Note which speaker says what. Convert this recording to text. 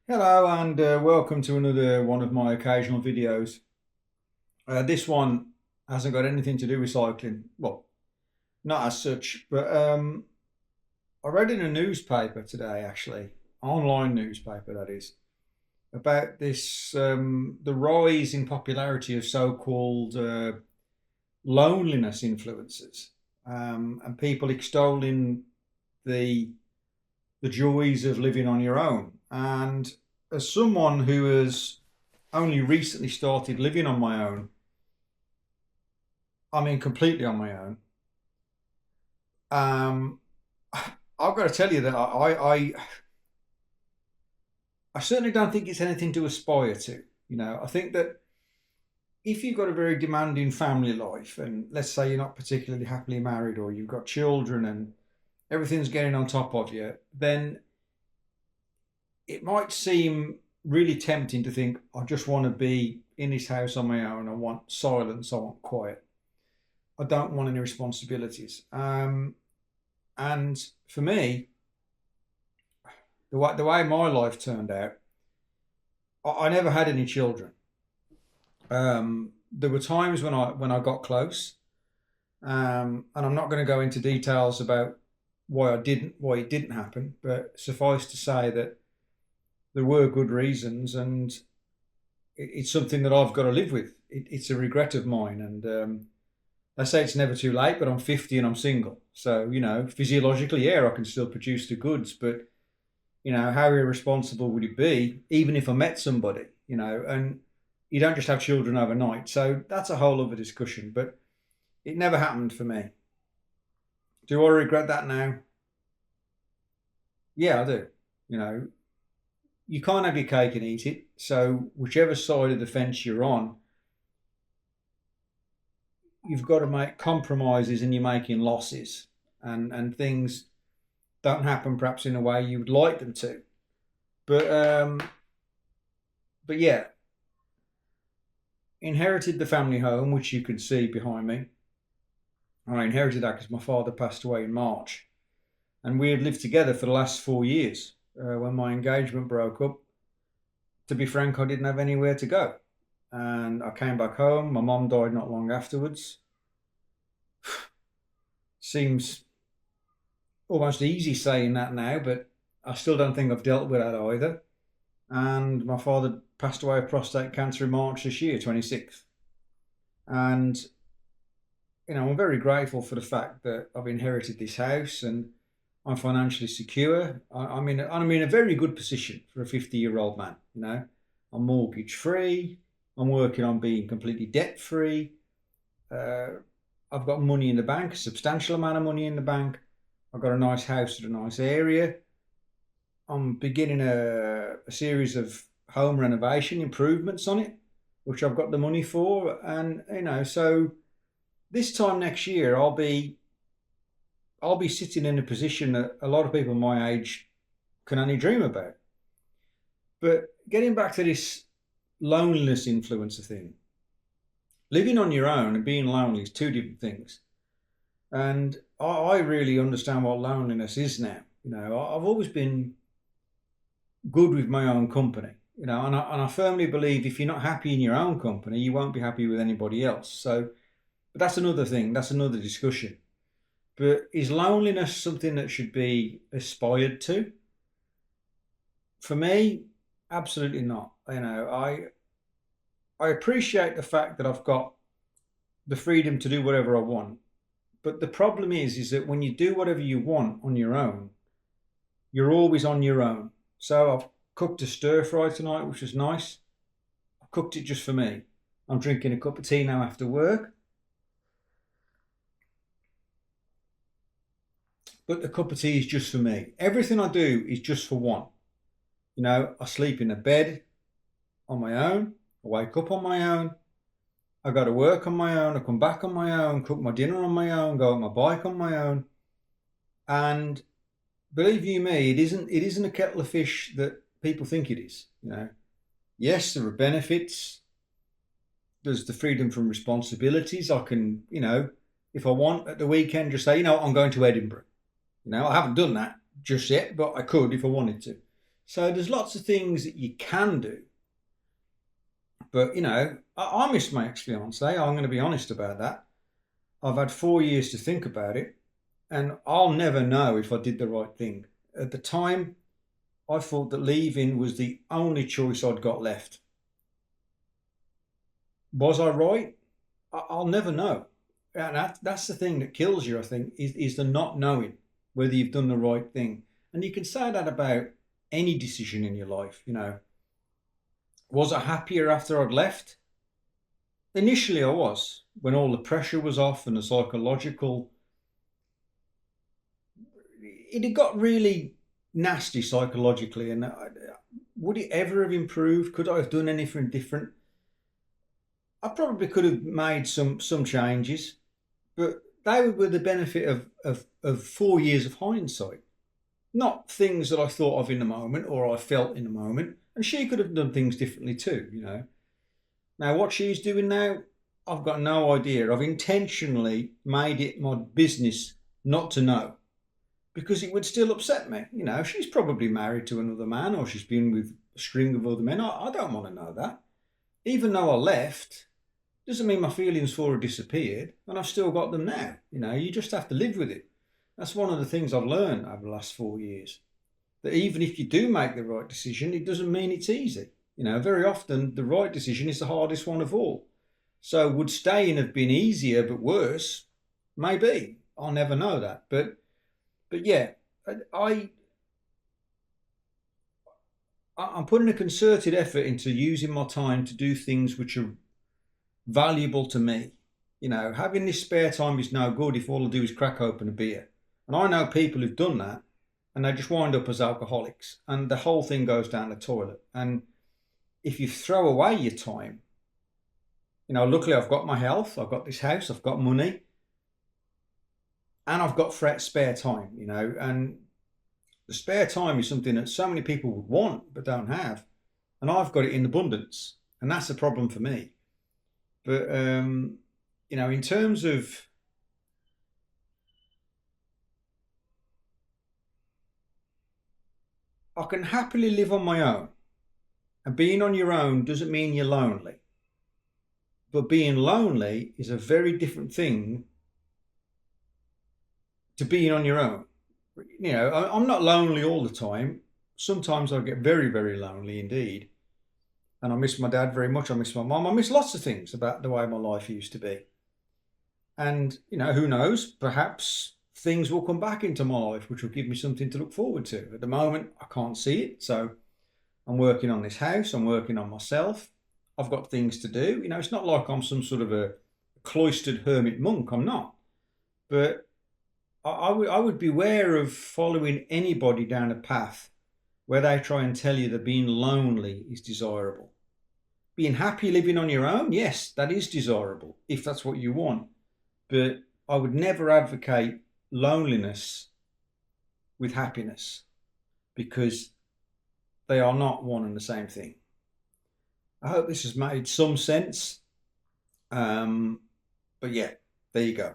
Speaker 1: Hello and welcome to another one of my occasional videos. This one hasn't got anything to do with cycling. Well, not as such, but I read in a newspaper today, actually, online newspaper that is, about this the rise in popularity of so-called loneliness influencers and people extolling the the joys of living on your own. And as someone who has only recently started living on my own, I mean, completely on my own, um, I've got to tell you that I certainly don't think it's anything to aspire to. I think that if you've got a very demanding family life, and let's say you're not particularly happily married or you've got children and everything's getting on top of you, then it might seem really tempting to think, I just want to be in this house on my own. I want silence. I want quiet. I don't want any responsibilities. And for me, the way my life turned out, I never had any children. There were times when I got close, and I'm not going to go into details about why it didn't happen, but suffice to say that there were good reasons, and it's something that I've got to live with. It's a regret of mine, and I say it's never too late, but I'm 50 and I'm single. So, physiologically, yeah, I can still produce the goods, but, how irresponsible would it be, even if I met somebody, and you don't just have children overnight. So that's a whole other discussion, but it never happened for me. Do I regret that now? Yeah, I do. You know, you can't have your cake and eat it. So whichever side of the fence you're on, you've got to make compromises and you're making losses, and things don't happen perhaps in a way you would like them to. But but yeah, inherited the family home, which you can see behind me. I inherited that because my father passed away in March, and we had lived together for the last 4 years. When my engagement broke up, to be frank, I didn't have anywhere to go, and I came back home. My mum died not long afterwards. Seems almost easy saying that now, but I still don't think I've dealt with that either. And my father passed away of prostate cancer in March this year, 26th. And, I'm very grateful for the fact that I've inherited this house and I'm financially secure. I'm in a very good position for a 50-year-old man. I'm mortgage free. I'm working on being completely debt free. Uh, I've got money in the bank, a substantial amount of money in the bank. I've got a nice house in a nice area. I'm beginning a series of home renovation improvements on it, which I've got the money for. And, so this time next year, I'll be sitting in a position that a lot of people my age can only dream about. But getting back to this loneliness influencer thing, living on your own and being lonely is two different things. And I really understand what loneliness is now. I've always been good with my own company. And I firmly believe if you're not happy in your own company, you won't be happy with anybody else. So, but that's another thing. That's another discussion. But is loneliness something that should be aspired to? For me, absolutely not. I appreciate the fact that I've got the freedom to do whatever I want. But the problem is that when you do whatever you want on your own, you're always on your own. So I've cooked a stir fry tonight, which was nice. I cooked it just for me. I'm drinking a cup of tea now after work. But the cup of tea is just for me. Everything I do is just for one. I sleep in a bed on my own. I wake up on my own. I go to work on my own. I come back on my own, cook my dinner on my own, go on my bike on my own. And believe you me, it isn't a kettle of fish that people think it is. Yes, there are benefits. There's the freedom from responsibilities. I can, if I want at the weekend, just say, I'm going to Edinburgh. I haven't done that just yet, but I could if I wanted to. So there's lots of things that you can do. But, I miss my ex fiance. I'm going to be honest about that. I've had 4 years to think about it, and I'll never know if I did the right thing. At the time, I thought that leaving was the only choice I'd got left. Was I right? I'll never know. And that's the thing that kills you, I think, is the not knowing whether you've done the right thing. And you can say that about any decision in your life. Was I happier after I'd left? Initially, I was, when all the pressure was off and the psychological. It had got really nasty psychologically, and would it ever have improved? Could I have done anything different? I probably could have made some changes, but they were with the benefit of 4 years of hindsight, not things that I thought of in the moment or I felt in the moment. And she could have done things differently too. Now, what she's doing now, I've got no idea. I've intentionally made it my business not to know because it would still upset me. She's probably married to another man or she's been with a string of other men. I don't want to know that. Even though I left, doesn't mean my feelings for her disappeared, and I've still got them now. You just have to live with it. That's one of the things I've learned over the last 4 years. That even if you do make the right decision, it doesn't mean it's easy. Very often the right decision is the hardest one of all. So would staying have been easier but worse? Maybe. I'll never know that. But yeah, I'm putting a concerted effort into using my time to do things which are valuable to me. Having this spare time is no good if all I do is crack open a beer. And I know people who've done that and they just wind up as alcoholics and the whole thing goes down the toilet. And if you throw away your time, luckily I've got my health, I've got this house, I've got money, and I've got spare time, and the spare time is something that so many people would want but don't have. And I've got it in abundance. And that's a problem for me. But, in terms of I can happily live on my own. And being on your own doesn't mean you're lonely. But being lonely is a very different thing to being on your own. I'm not lonely all the time. Sometimes I get very, very lonely indeed. And I miss my dad very much. I miss my mum. I miss lots of things about the way my life used to be. And, who knows? Perhaps things will come back into my life which will give me something to look forward to. At the moment, I can't see it. So I'm working on this house. I'm working on myself. I've got things to do. It's not like I'm some sort of a cloistered hermit monk. I'm not. But I would beware of following anybody down a path where they try and tell you that being lonely is desirable. Being happy living on your own, yes, that is desirable if that's what you want. But I would never advocate loneliness with happiness because they are not one and the same thing. I hope this has made some sense. But yeah, there you go.